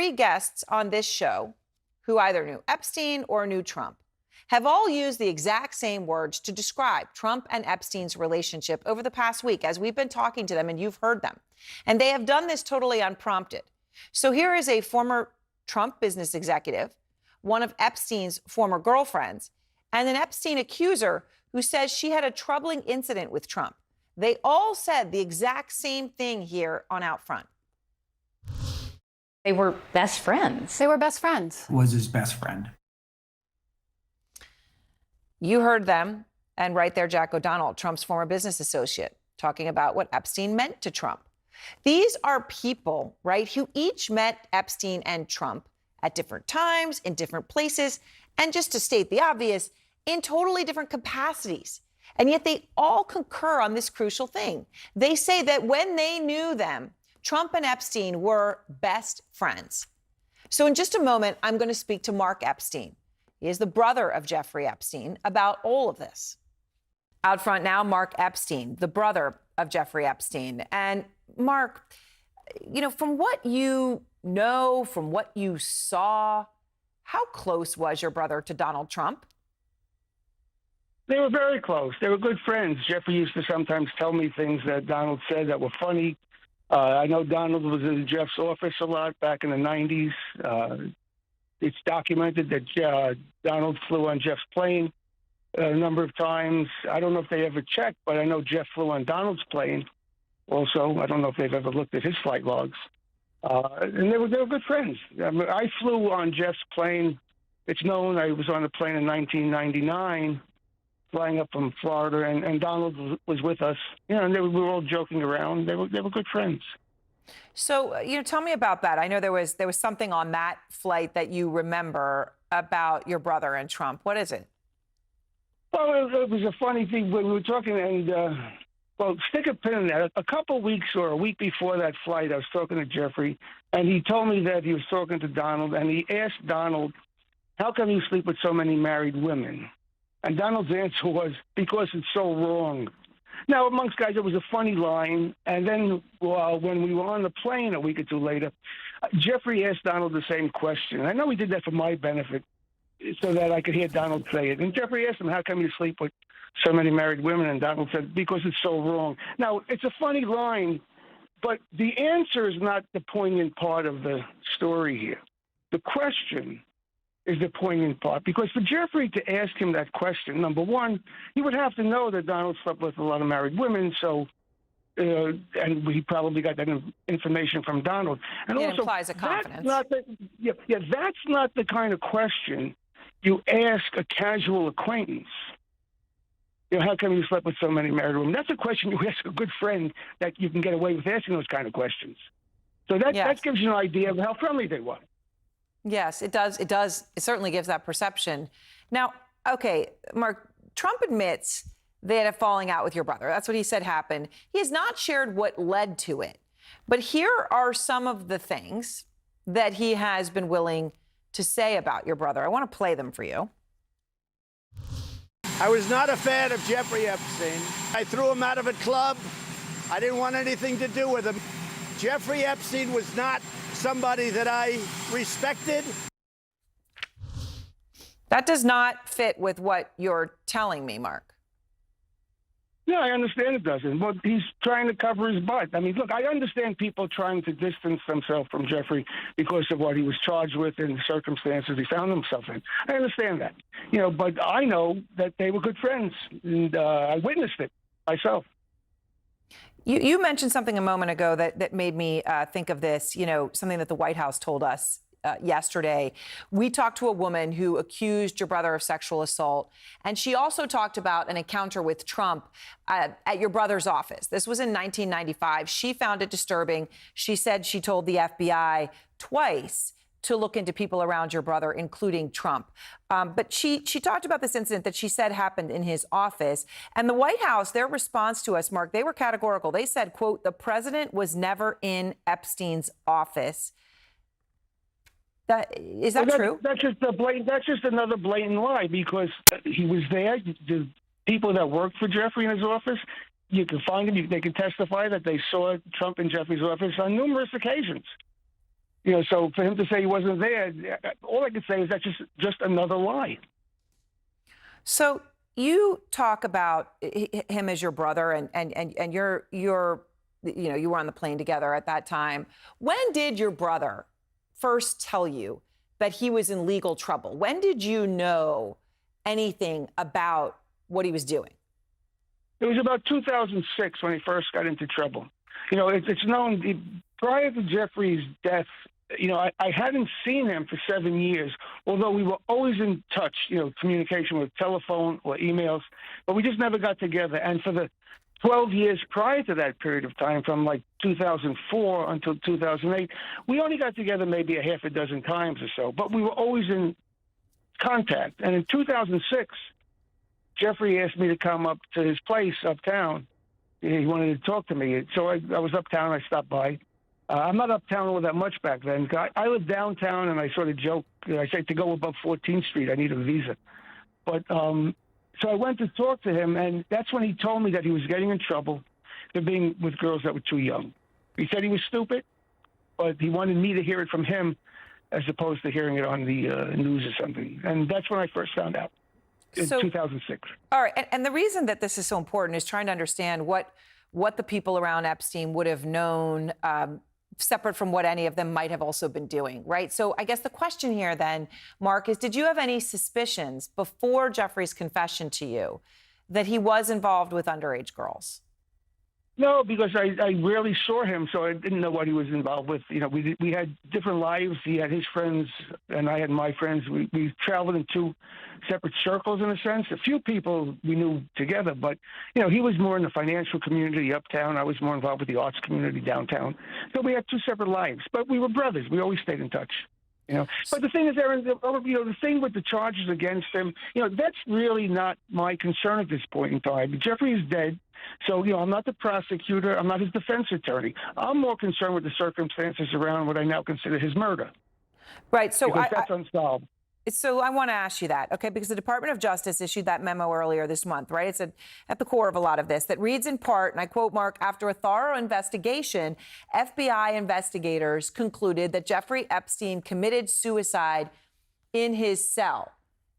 3 guests on this show who either knew Epstein or knew Trump have all used the exact same words to describe Trump and Epstein's relationship over the past week as we've been talking to them, and you've heard them. And they have done this totally unprompted. So here is a former Trump business executive, one of Epstein's former girlfriends, and an Epstein accuser who says she had a troubling incident with Trump. They all said the exact same thing here on OutFront. They were best friends. They were best friends. Was his best friend. You heard them, and right there, Jack O'Donnell, Trump's former business associate, talking about what Epstein meant to Trump. These are people, right, who each met Epstein and Trump at different times, in different places, and just to state the obvious, in totally different capacities. And yet they all concur on this crucial thing. They say that when they knew them, Trump and Epstein were best friends. So in just a moment, I'm going to speak to Mark Epstein. He is the brother of Jeffrey Epstein, about all of this. Out front now, Mark Epstein, the brother of Jeffrey Epstein. And Mark, you know, from what you know, from what you saw, how close was your brother to Donald Trump? They were very close. They were good friends. Jeffrey used to sometimes tell me things that Donald said that were funny. I know Donald was in Jeff's office a lot back in the 90s. It's documented that Donald flew on Jeff's plane a number of times. I don't know if they ever checked, but I know Jeff flew on Donald's plane also. I don't know if they've ever looked at his flight logs. And they were good friends. I mean, I flew on Jeff's plane. It's known I was on the plane in 1999, flying up from Florida, and Donald was with us. You know, and we were all joking around. They were good friends. So, you know, tell me about that. I know there was something on that flight that you remember about your brother and Trump. What is it? Well, it was a funny thing when we were talking, and well, stick a pin in that. A couple weeks or a week before that flight, I was talking to Jeffrey, and he told me that he was talking to Donald, and he asked Donald, "How come you sleep with so many married women?" And Donald's answer was, "Because it's so wrong." Now, amongst guys, it was a funny line. And then when we were on the plane a week or two later, Jeffrey asked Donald the same question. I know he did that for my benefit so that I could hear Donald say it. And Jeffrey asked him, "How come you sleep with so many married women?" And Donald said, "Because it's so wrong." Now, it's a funny line, but the answer is not the poignant part of the story here. The question is the poignant part, because for Jeffrey to ask him that question, number one, he would have to know that Donald slept with a lot of married women, so and he probably got that information from Donald. And it also, implies a confidence. That's not the kind of question you ask a casual acquaintance. You know, how come you slept with so many married women? That's a question you ask a good friend that you can get away with asking those kind of questions. So that gives you an idea of how friendly they were. Yes, it does. It does. It certainly gives that perception. Now, okay, Mark, Trump admits they had a falling out with your brother. That's what he said happened. He has not shared what led to it. But here are some of the things that he has been willing to say about your brother. I want to play them for you. I was not a fan of Jeffrey Epstein. I threw him out of a club. I didn't want anything to do with him. Jeffrey Epstein was not somebody that I respected. That does not fit with what you're telling me, Mark. Yeah, I understand it doesn't. But he's trying to cover his butt. I mean, look, I understand people trying to distance themselves from Jeffrey because of what he was charged with and the circumstances he found himself in. I understand that. You know, but I know that they were good friends, and I witnessed it myself. You mentioned something a moment ago that made me think of this, you know, something that the White House told us yesterday. We talked to a woman who accused your brother of sexual assault, and she also talked about an encounter with Trump at your brother's office. This was in 1995. She found it disturbing. She said she told the FBI twice to look into people around your brother, including Trump. But she talked about this incident that she said happened in his office. And the White House, their response to us, Mark, they were categorical. They said, quote, "The president was never in Epstein's office." Is that true? That's just another blatant lie, because he was there. The people that worked for Jeffrey in his office, you can find them. They can testify that they saw Trump in Jeffrey's office on numerous occasions. So for him to say he wasn't there, all I can say is that's just another lie. So you talk about him as your brother, and you're you were on the plane together at that time. When did your brother first tell you that he was in legal trouble? When did you know anything about what he was doing? It was about 2006 when he first got into trouble. It's known prior to Jeffrey's death. I hadn't seen him for 7 years, although we were always in touch, communication with telephone or emails, but we just never got together. And for the 12 years prior to that period of time, from like 2004 until 2008, we only got together maybe a half a dozen times or so, but we were always in contact. And in 2006, Jeffrey asked me to come up to his place uptown. He wanted to talk to me. So I was uptown, I stopped by. I'm not uptown all that much back then. I live downtown, and I sort of joke. I say to go above 14th Street, I need a visa. But so I went to talk to him, and that's when he told me that he was getting in trouble for being with girls that were too young. He said he was stupid, but he wanted me to hear it from him as opposed to hearing it on the news or something. And that's when I first found out, in 2006. All right, and the reason that this is so important is trying to understand what the people around Epstein would have known, separate from what any of them might have also been doing, right? So I guess the question here then, Mark, is did you have any suspicions before Jeffrey's confession to you that he was involved with underage girls? No, because I rarely saw him, so I didn't know what he was involved with. We had different lives. He had his friends, and I had my friends. We traveled in two separate circles, in a sense. A few people we knew together, but, he was more in the financial community uptown. I was more involved with the arts community downtown. So we had two separate lives, but we were brothers. We always stayed in touch. But the thing is, Erin, the thing with the charges against him, that's really not my concern at this point in time. Jeffrey is dead. So, I'm not the prosecutor. I'm not his defense attorney. I'm more concerned with the circumstances around what I now consider his murder. Right. So that's unsolved. So I want to ask you that, okay, because the Department of Justice issued that memo earlier this month, right? It's at the core of a lot of this that reads in part, and I quote, Mark, after a thorough investigation, FBI investigators concluded that Jeffrey Epstein committed suicide in his cell.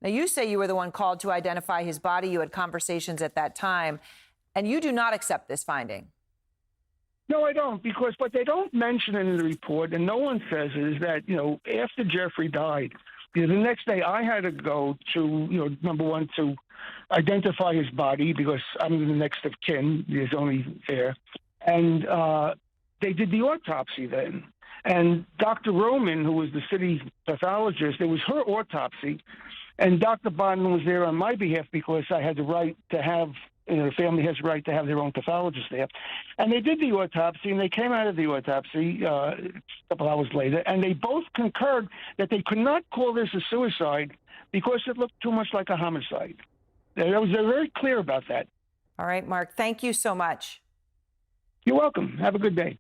Now, you say you were the one called to identify his body. You had conversations at that time, and you do not accept this finding. No, I don't, because what they don't mention in the report, and no one says, is that, after Jeffrey died, the next day I had to go to, number one, to identify his body because I'm the next of kin. There's only there. And they did the autopsy then. And Dr. Roman, who was the city pathologist, it was her autopsy. And Dr. Bondman was there on my behalf because I had the right to have, the family has the right to have their own pathologist there. And they did the autopsy, and they came out of the autopsy a couple hours later, and they both concurred that they could not call this a suicide because it looked too much like a homicide. They're very clear about that. All right, Mark, thank you so much. You're welcome. Have a good day.